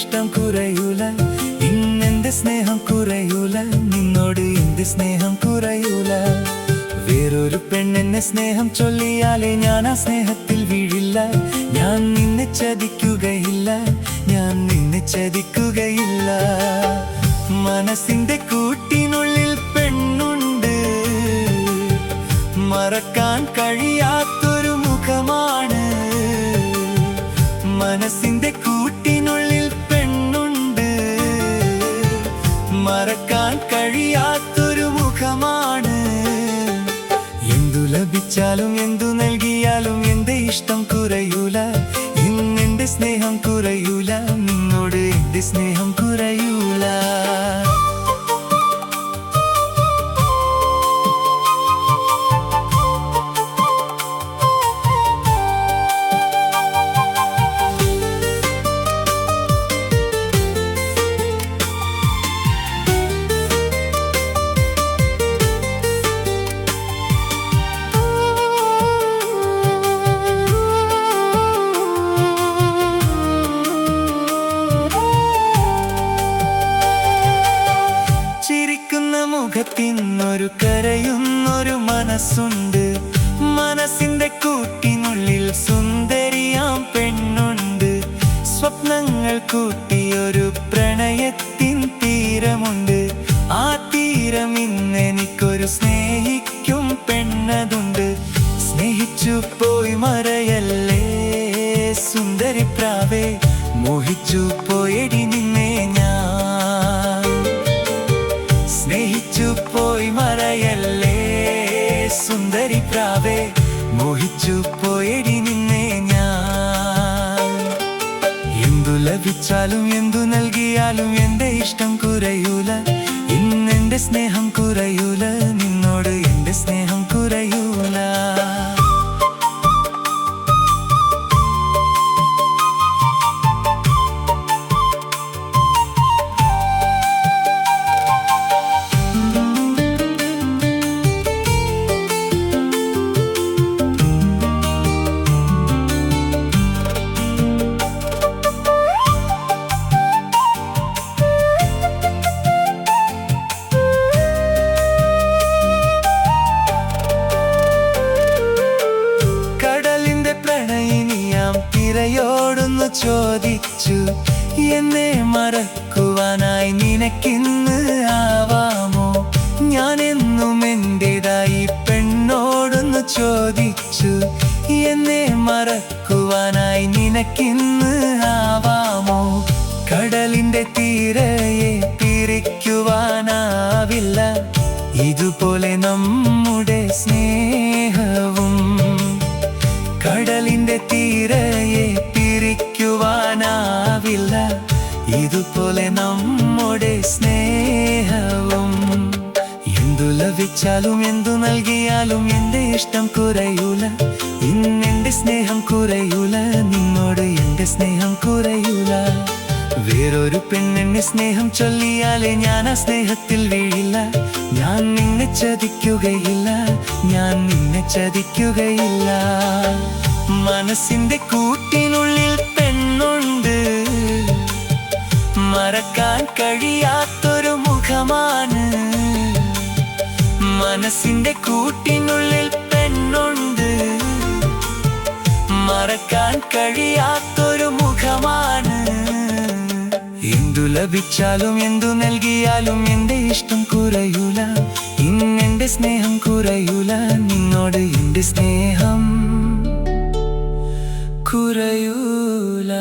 ഇഷ്ടം കുറയൂല, ഇന്നെന്റെ സ്നേഹം കുറയൂല, നിന്നോട് എന്റെ സ്നേഹം കുറയൂല. വേറൊരു പെണ്ണെന്നെ സ്നേഹം ചൊല്ലിയാലേ ഞാൻ ആ സ്നേഹത്തിൽ വീഴില്ല. ഞാൻ നിന്നെ ചതിക്കുകയില്ല, ഞാൻ നിന്നെ ചതിക്കുകയില്ല. മനസ്സിന്റെ കൂട്ടിനുള്ളിൽ പെണ്ണുണ്ട്, മറക്കാൻ കഴിയാത്തൊരു മുഖമാണ്. മനസ്സിന്റെ കൂട്ടിനുള്ളിൽ പെണ്ണുണ്ട്, മറക്കാൻ കഴിയാത്തൊരു മുഖമാണ്. എന്തു ലഭിച്ചാലും എന്തു നൽകിയാലും എന്റെ ഇഷ്ടം കുറയൂല, ഇന്നെന്റെ സ്നേഹം കുറയൂല, നിന്നോട് എന്റെ സ്നേഹം കുറയൂല. മുഖത്തിന്നൊരു കരയുന്നൊരു മനസ്സുണ്ട്, മനസ്സിന്റെ കൂട്ടിനുള്ളിൽ സുന്ദരിയാം പെണ്ണുണ്ട്. സ്വപ്നങ്ങൾ കൂട്ടിയൊരു പ്രണയത്തിൻ തീരമുണ്ട്, ആ തീരം ഇന്നെനിക്കൊരു സ്നേഹിക്കും പെണ്ണതുണ്ട്. സ്നേഹിച്ചു പോയി മറയല്ലേ സുന്ദരി പ്രാവേ, മോഹിച്ചു പോയടി നിന്നെ ഞാൻ. സ്നേഹിച്ചു പോയി മറയല്ലേ സുന്ദരി പ്രാവേ, മോഹിച്ചു പോയടി നിന്നെ ഞാൻ. എന്തു ലഭിച്ചാലും എന്തു നൽകിയാലും എന്റെ ഇഷ്ടം കുറയൂല, ഇന്നെന്റെ സ്നേഹം കുറയൂല, നിന്നോട് എന്റെ സ്നേഹം കുറയൂല. തിരയോടൊന്നു ചോദിച്ചു, എന്നെ മറക്കുവാനായി നിനക്കിന്ന് ആവാമോ? ഞാനെന്നും എന്റേതായി പെണ്ണോടൊന്നു ചോദിച്ചു, എന്നെ മറക്കുവാനായി നിനക്കിന്ന് ആവാമോ? കടലിന്റെ തീരയെ പിരിക്കുവാനാവില്ല, ഇതുപോലെ നമ്മുടെ സ്നേഹവും. കടലിന്റെ തീരയെ പിരിക്കുവാനാവില്ല, ഇതുപോലെ നമ്മുടെ സ്നേഹവും. എന്തു ലഭിച്ചാലും എന്തു നൽകിയാലും എന്റെ ഇഷ്ടം കുറയൂല, ഇന്നെന്റെ സ്നേഹം കുറയൂല, നിന്നോട് എന്റെ സ്നേഹം കുറയൂല. വേറൊരു പെണ്ണെന്നെ സ്നേഹം ചൊല്ലിയാലേ ഞാൻ ആ സ്നേഹത്തിൽ വീഴില്ല. ഞാൻ നിന്നെ ചതിക്കുകയില്ല, ഞാൻ നിന്നെ ചതിക്കുകയില്ല. മനസ്സിന്റെ കൂട്ടിനുള്ളിൽ പെണ്ണുണ്ട്, മറക്കാൻ കഴിയാത്തൊരു മുഖമാണ്. മനസ്സിന്റെ കൂട്ടിനുള്ളിൽ പെണ്ണുണ്ട്, മറക്കാൻ കഴിയാത്തൊരു മുഖമാണ്. എന്തു ലഭിച്ചാലും എന്തു നൽകിയാലും എന്റെ ഇഷ്ടം കുറയൂല, ഇന്നെന്റെ സ്നേഹം കുറയൂല, നിന്നോട് എന്റെ സ്നേഹം കുറയൂല.